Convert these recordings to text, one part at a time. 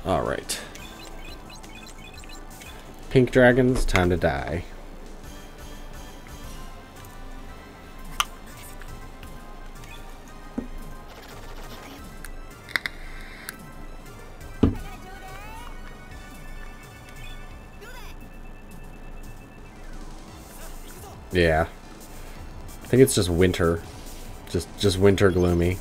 Alright. Pink dragons, time to die. Yeah. I think it's just winter. Just winter gloomy.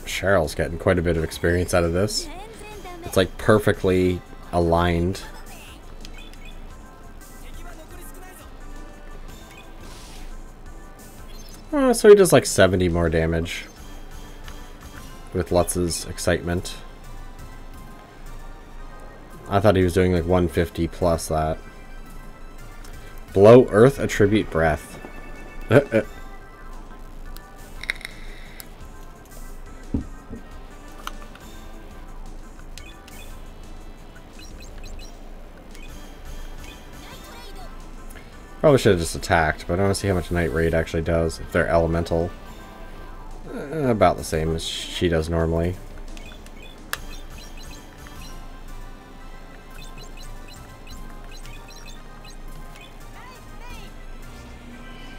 Cheryl's getting quite a bit of experience out of this. It's like perfectly aligned. So he does like 70 more damage with Lutz's excitement. I thought he was doing like 150 plus that. Blow Earth Attribute Breath. Probably should have just attacked, but I want to see how much Night Raid actually does. If they're elemental. About the same as she does normally.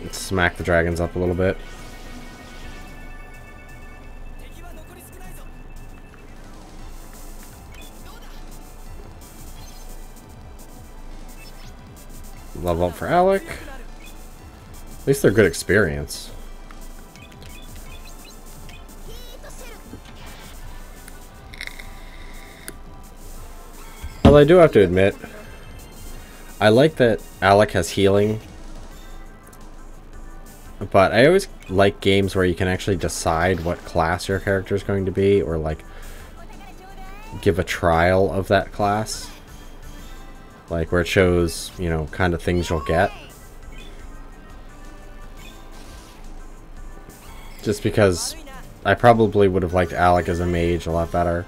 Let's smack the dragons up a little bit. Level up for Alec. At least they're good experience. Although I do have to admit, I like that Alec has healing. But I always like games where you can actually decide what class your character is going to be, or like give a trial of that class. Like where it shows, you know, kind of things you'll get. Just because I probably would have liked Alec as a mage a lot better.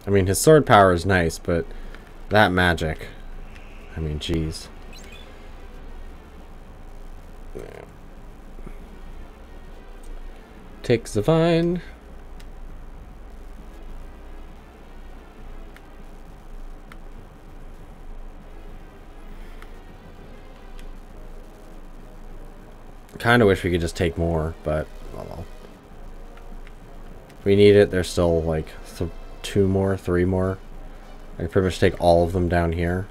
I mean, his sword power is nice, but that magic, I mean, jeez. Take the vine. Kind of wish we could just take more, but oh well. If we need it, there's still like 2 more, 3 more. I can pretty much take all of them down here.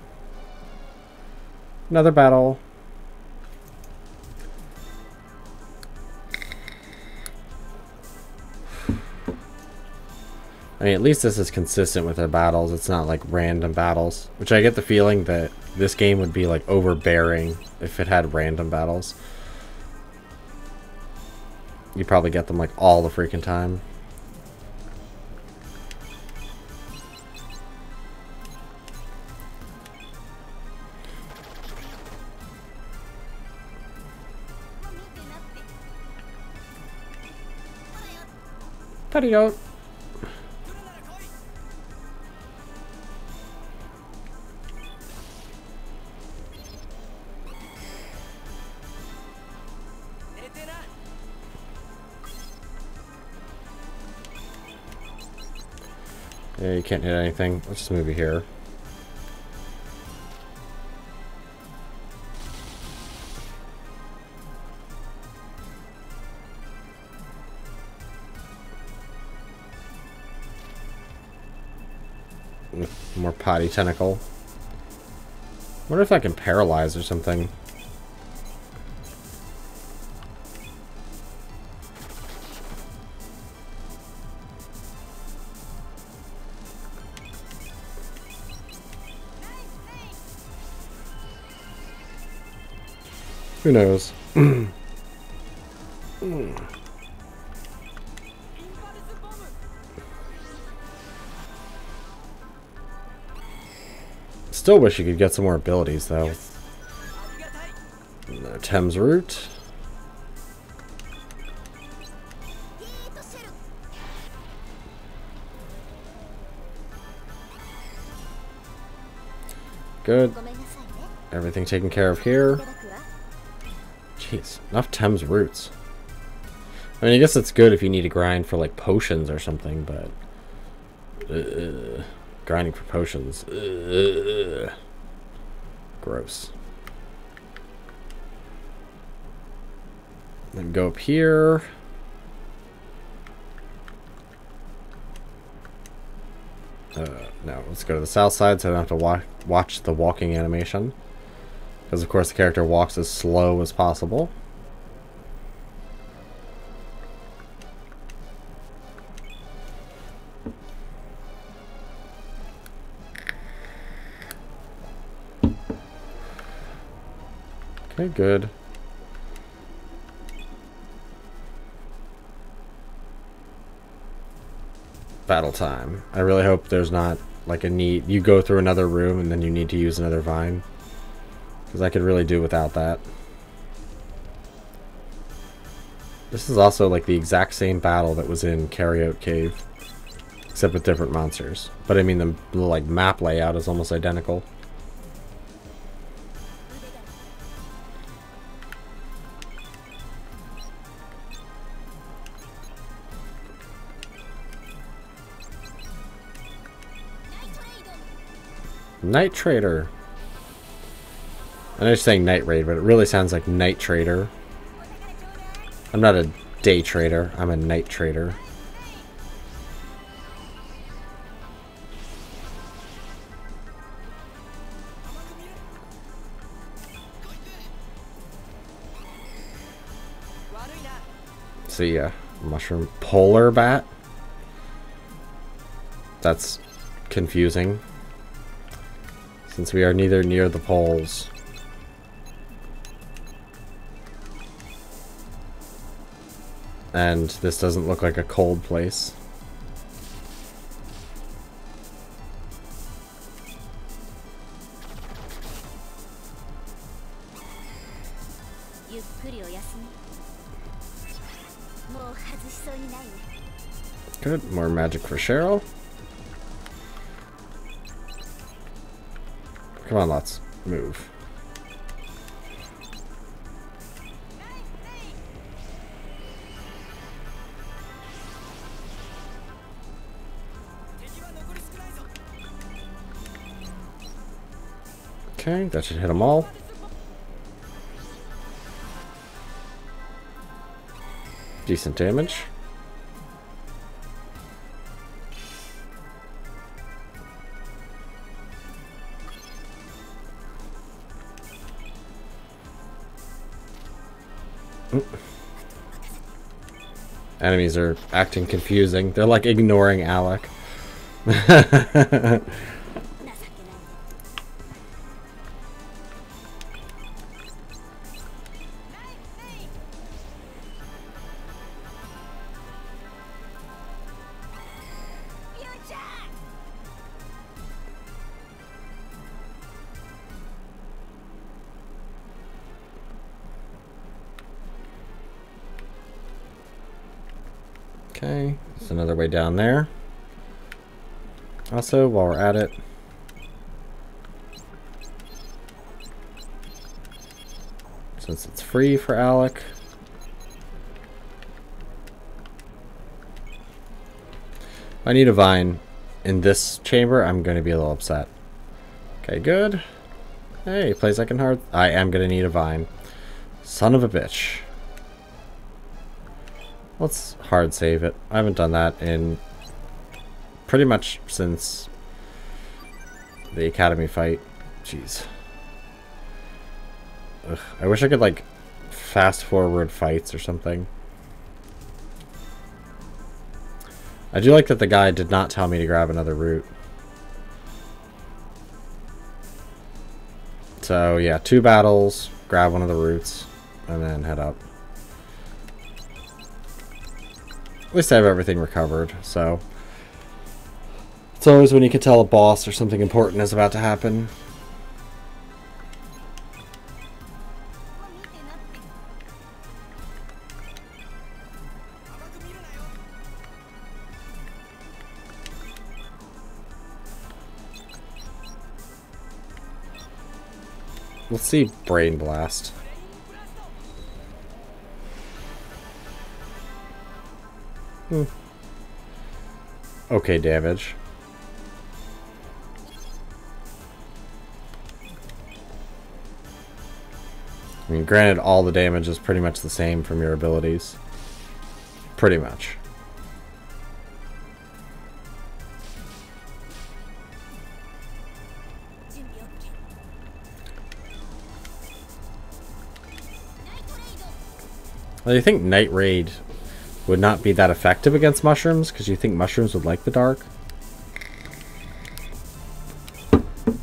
Another battle. I mean, at least this is consistent with their battles. It's not like random battles, which I get the feeling that this game would be like overbearing if it had random battles. You probably get them like all the freaking time. Adios. Yeah, you can't hit anything. Let's just move you here. More potty tentacle. Wonder if I can paralyze or something. Who knows? Still wish you could get some more abilities, though. Thames Root. Good. Everything taken care of here. Jeez, enough Thames Roots. I mean, I guess it's good if you need to grind for, like, potions or something, but... grinding for potions. Gross. Then go up here. No, let's go to the south side so I don't have to watch the walking animation. Because, of course, the character walks as slow as possible. Okay, good. Battle time. I really hope there's not like a need you go through another room and then you need to use another vine, because I could really do without that. This is also like the exact same battle that was in Carryout Cave, except with different monsters. But I mean the like map layout is almost identical. Night Trader. I know you're saying Night Raid, but it really sounds like Night Trader. I'm not a day trader, I'm a night trader. See ya. Mushroom polar bat? That's confusing, since we are neither near the poles. And this doesn't look like a cold place. Good, more magic for Cheryl. Come on, let's move. Okay, that should hit them all. Decent damage. Enemies are acting confusing. They're like ignoring Alec. Okay, there's another way down there. Also, while we're at it, since it's free for Alec, if I need a vine in this chamber, I'm going to be a little upset. Okay, good. Hey, play second hard. I am going to need a vine. Son of a bitch. Let's hard save it. I haven't done that in pretty much since the Academy fight. Jeez. Ugh, I wish I could like fast forward fights or something. I do like that the guy did not tell me to grab another route. So yeah, 2 battles, grab one of the routes, and then head up. At least I have everything recovered, so It's always when you can tell a boss or something important is about to happen. Let's see Brain Blast. Okay, damage. I mean, granted, all the damage is pretty much the same from your abilities. Pretty much. Well, you think Night Raid would not be that effective against mushrooms because you think mushrooms would like the dark?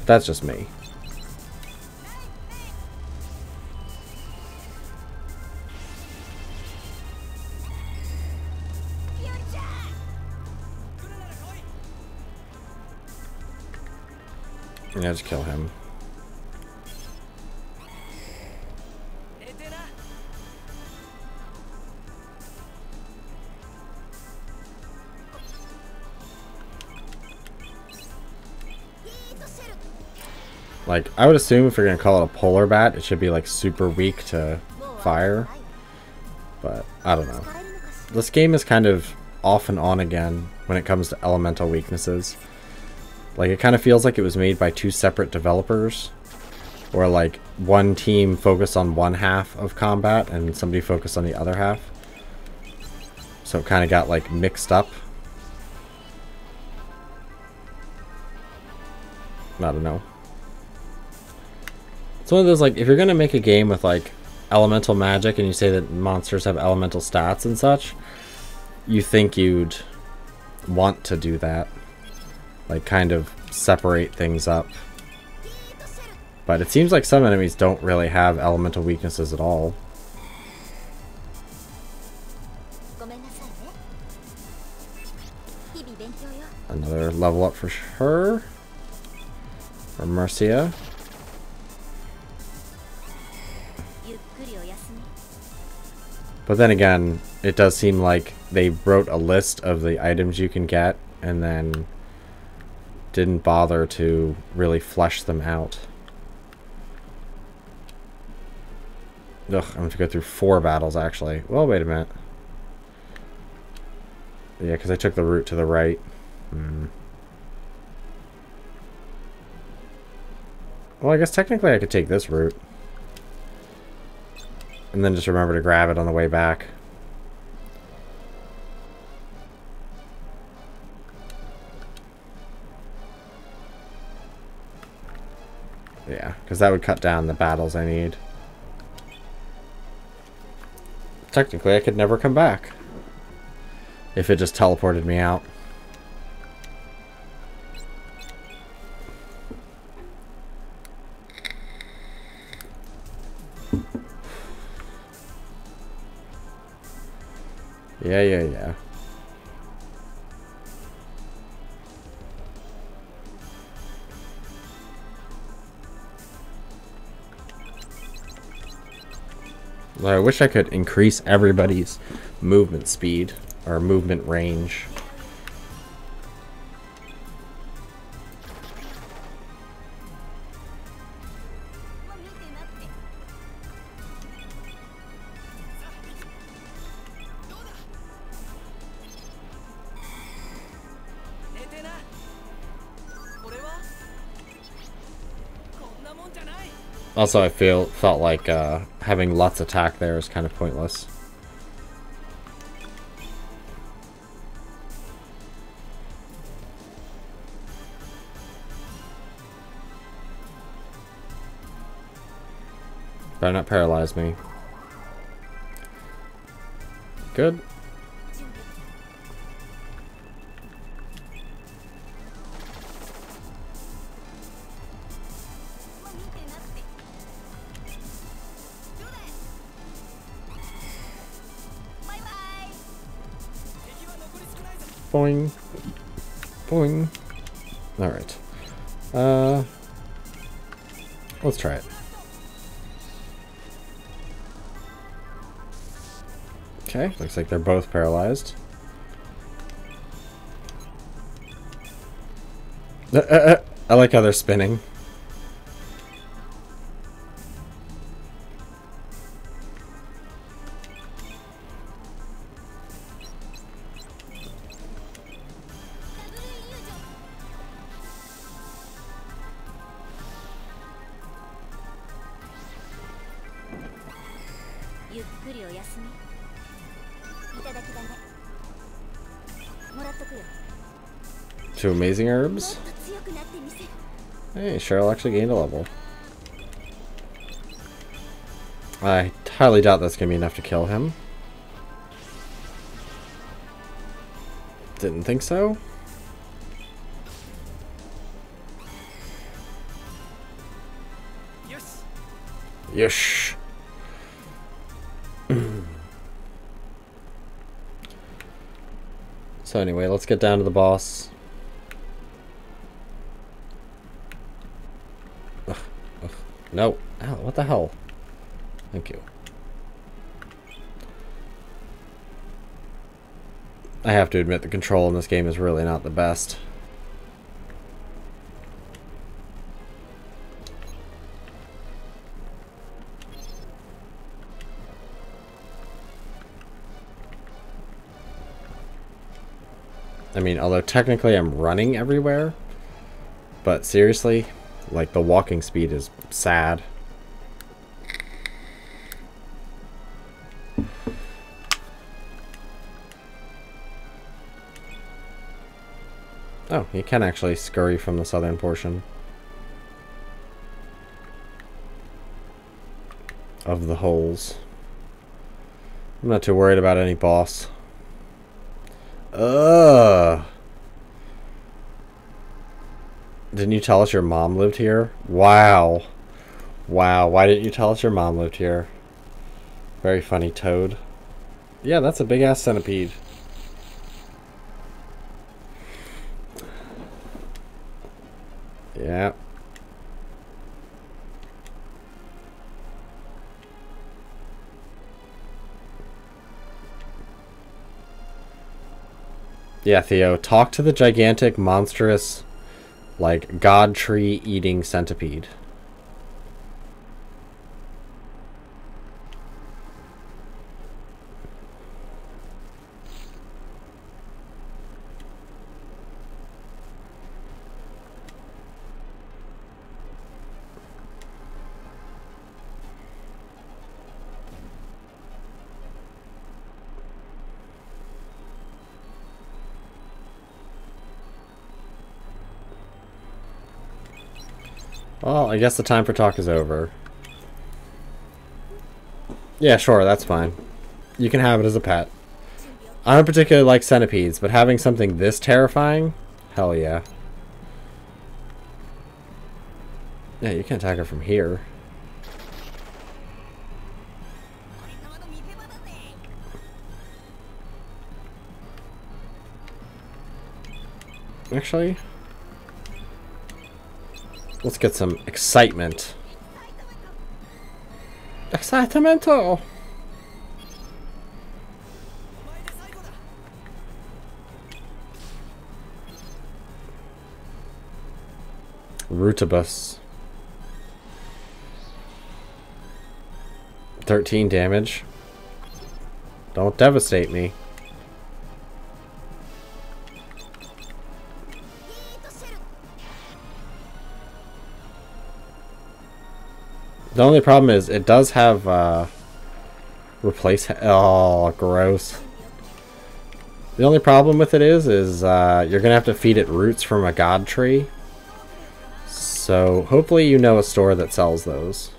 That's just me. Yeah, just kill him. Like, I would assume if you're gonna call it a polar bat, it should be like super weak to fire. But I don't know. This game is kind of off and on again when it comes to elemental weaknesses. Like, it kind of feels like it was made by two separate developers. Or like one team focused on one half of combat and somebody focused on the other half. So it kind of got like mixed up. I don't know. It's one of those, like, if you're gonna make a game with like elemental magic and you say that monsters have elemental stats and such, you think you'd want to do that. Like, kind of separate things up. But it seems like some enemies don't really have elemental weaknesses at all. Another level up for her. Or Mercia. But then again, it does seem like they wrote a list of the items you can get and then didn't bother to really flesh them out. Ugh, I'm going to go through 4 battles actually. Well, wait a minute. Yeah, because I took the route to the right. Well, I guess technically I could take this route. And then just remember to grab it on the way back. Yeah, because that would cut down the battles I need. Technically, I could never come back. If it just teleported me out. Yeah. Well, I wish I could increase everybody's movement speed or movement range. Also, I felt like having Lutz attack there is kind of pointless. Better not paralyze me. Good. Boing. Boing. Alright. Let's try it. Okay, looks like they're both paralyzed. I like how they're spinning. Two amazing herbs. Hey, Cheryl actually gained a level. I highly doubt that's going to be enough to kill him. Didn't think so. Yes. So anyway, let's get down to the boss. Ugh, ugh. No. Ow, what the hell? Thank you. I have to admit the control in this game is really not the best. I mean, although technically I'm running everywhere, but seriously, like the walking speed is sad. Oh, you can actually scurry from the southern portion of the holes. I'm not too worried about any boss. Ugh. Didn't you tell us your mom lived here? Wow. Wow, why didn't you tell us your mom lived here? Very funny, Toad. Yeah, that's a big-ass centipede. Yeah. Yeah, Theo, talk to the gigantic, monstrous, like, god tree eating centipede. Well, I guess the time for talk is over. Yeah, sure, that's fine. You can have it as a pet. I don't particularly like centipedes, but having something this terrifying? Hell yeah. Yeah, you can attack her from here. Actually, let's get some excitement. Excitamento! Rutibus. 13 damage. Don't devastate me. The only problem is it does have replace. Oh, gross. The only problem with it is you're gonna have to feed it roots from a god tree. So hopefully you know a store that sells those.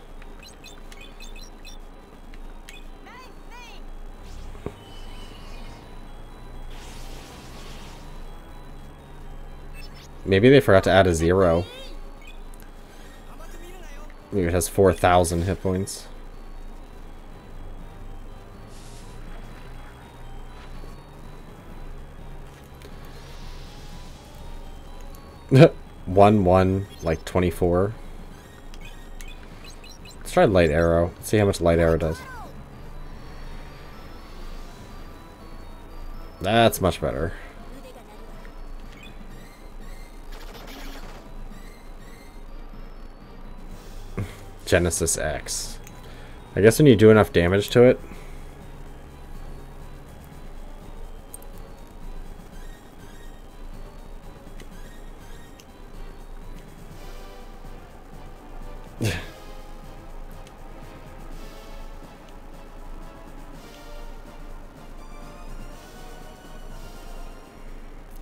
Maybe they forgot to add a 0. Maybe it has 4,000 hit points. 1, like 24. Let's try light arrow. See how much light arrow does. That's much better. Genesis X. I guess when you do enough damage to it.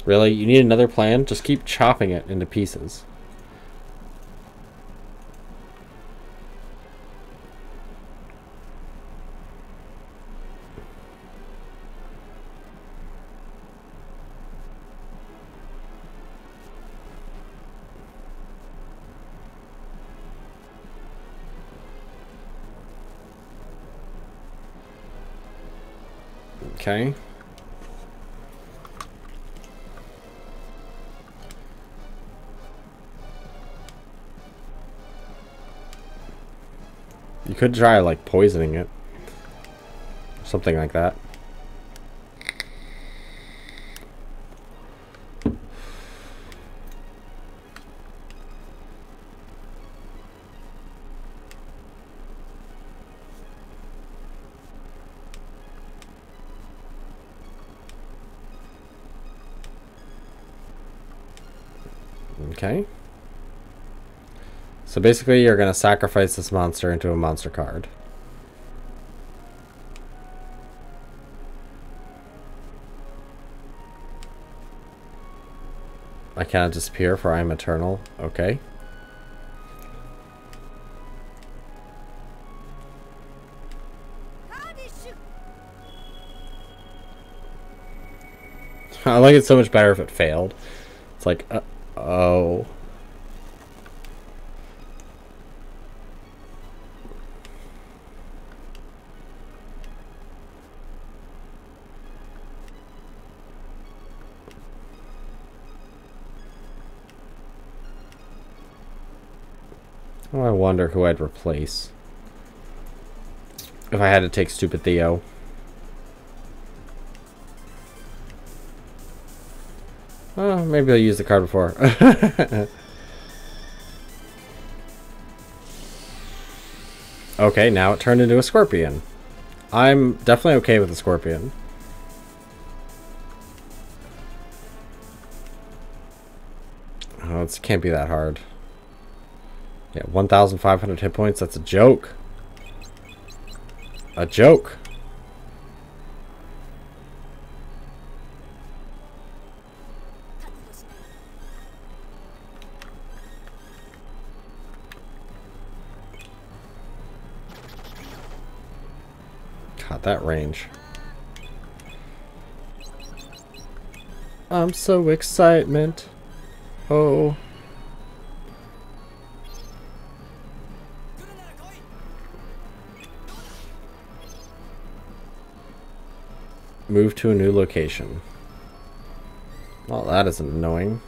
Really? You need another plan? Just keep chopping it into pieces. Okay. You could try, like, poisoning it. Something like that. Okay. So basically you're going to sacrifice this monster into a monster card. I cannot disappear for I am eternal. Okay. I like it so much better if it failed. It's like, oh. Oh, I wonder who I'd replace. If I had to take Stupid Theo. Oh, maybe I'll use the card before. Okay, now it turned into a scorpion. I'm definitely okay with the scorpion. Oh, it can't be that hard. Yeah, 1,500 hit points, that's a joke. A joke. God, that range. I'm so excitement. Oh. Move to a new location. Well, that isn't annoying.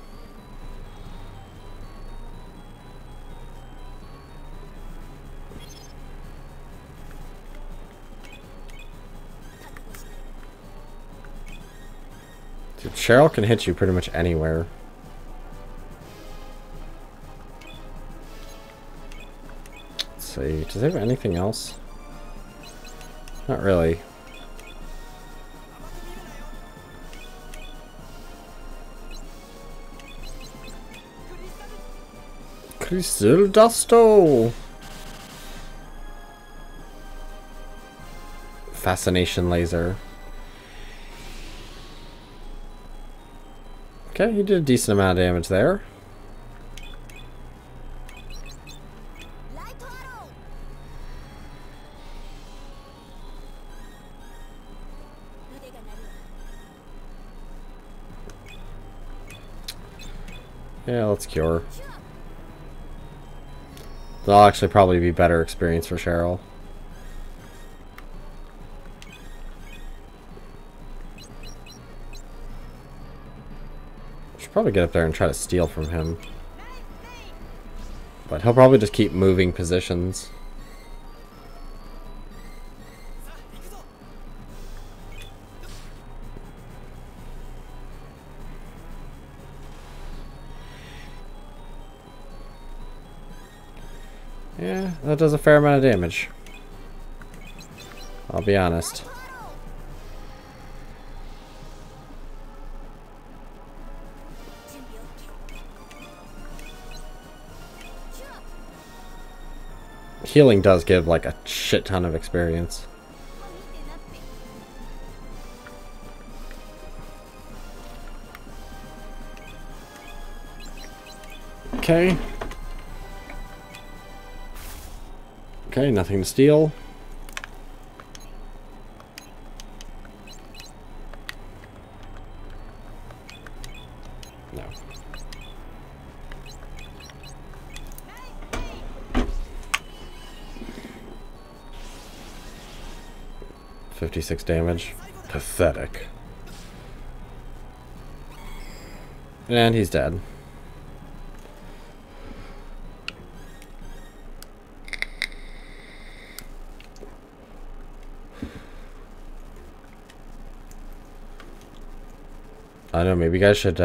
Dude, Cheryl can hit you pretty much anywhere. Let's see. Does it have anything else? Not really. Crystal Dusto! Fascination Laser. Okay, he did a decent amount of damage there. Yeah, let's cure. That'll actually probably be better experience for Cheryl. Should probably get up there and try to steal from him. But he'll probably just keep moving positions. Yeah, that does a fair amount of damage. I'll be honest. Healing does give like a shit ton of experience. Okay. Okay, nothing to steal. No. 56 damage. Pathetic. And he's dead. I don't know, maybe you guys should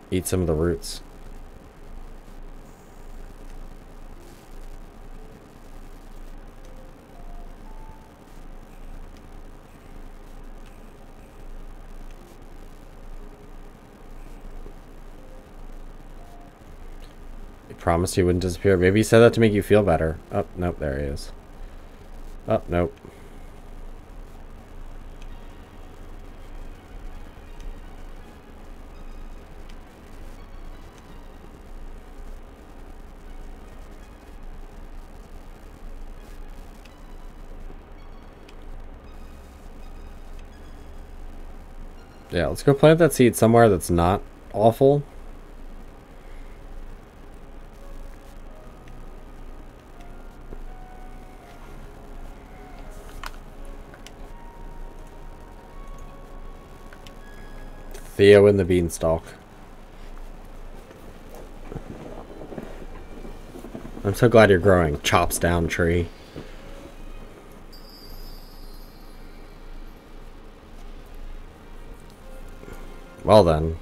eat some of the roots. He promised he wouldn't disappear. Maybe he said that to make you feel better. Oh, nope, there he is. Oh, nope. Yeah, let's go plant that seed somewhere that's not awful. Theo in the beanstalk. I'm so glad you're growing. Chops down tree. Well then.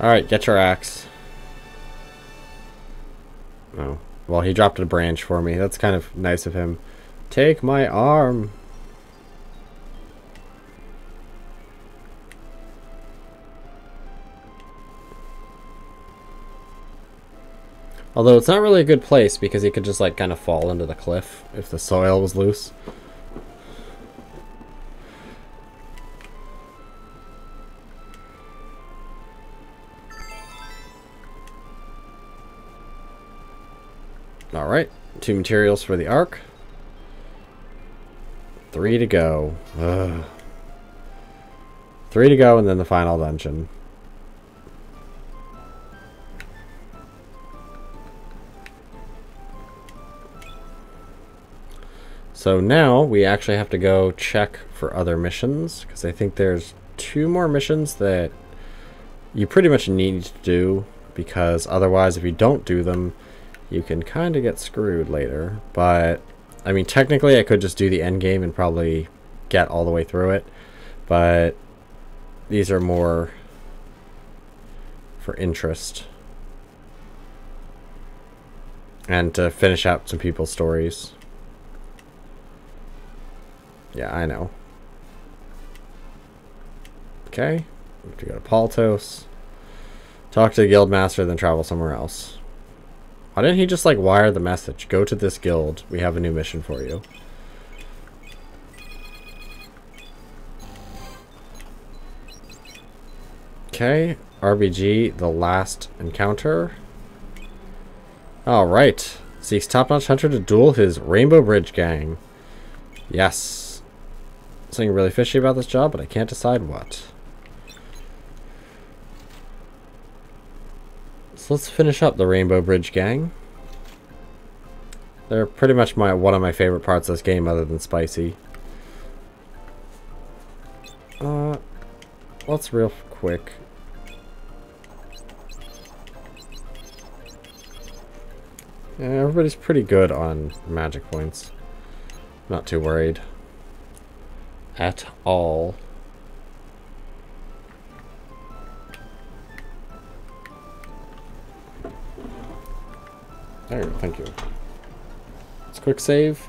Alright, get your axe. Oh. Well, he dropped a branch for me. That's kind of nice of him. Take my arm. Although it's not really a good place because he could just like kind of fall into the cliff if the soil was loose. Alright, 2 materials for the arc. 3 to go. Ugh. 3 to go and then the final dungeon. So now we actually have to go check for other missions because I think there's 2 more missions that you pretty much need to do because otherwise if you don't do them you can kind of get screwed later. But I mean technically I could just do the end game and probably get all the way through it, but these are more for interest and to finish out some people's stories. Yeah, I know. Okay, we have to go to Paltos, talk to the guildmaster, then travel somewhere else. Why didn't he just like wire the message? Go to this guild. We have a new mission for you. Okay, RBG, the last encounter. Alright. Seeks top-notch hunter to duel his Rainbow Bridge gang. Yes. Something really fishy about this job, but I can't decide what. So let's finish up the Rainbow Bridge Gang. They're pretty much one of my favorite parts of this game, other than Spicy. Let's real quick. Yeah, everybody's pretty good on magic points. Not too worried. At all. There, thank you. Let's quick save.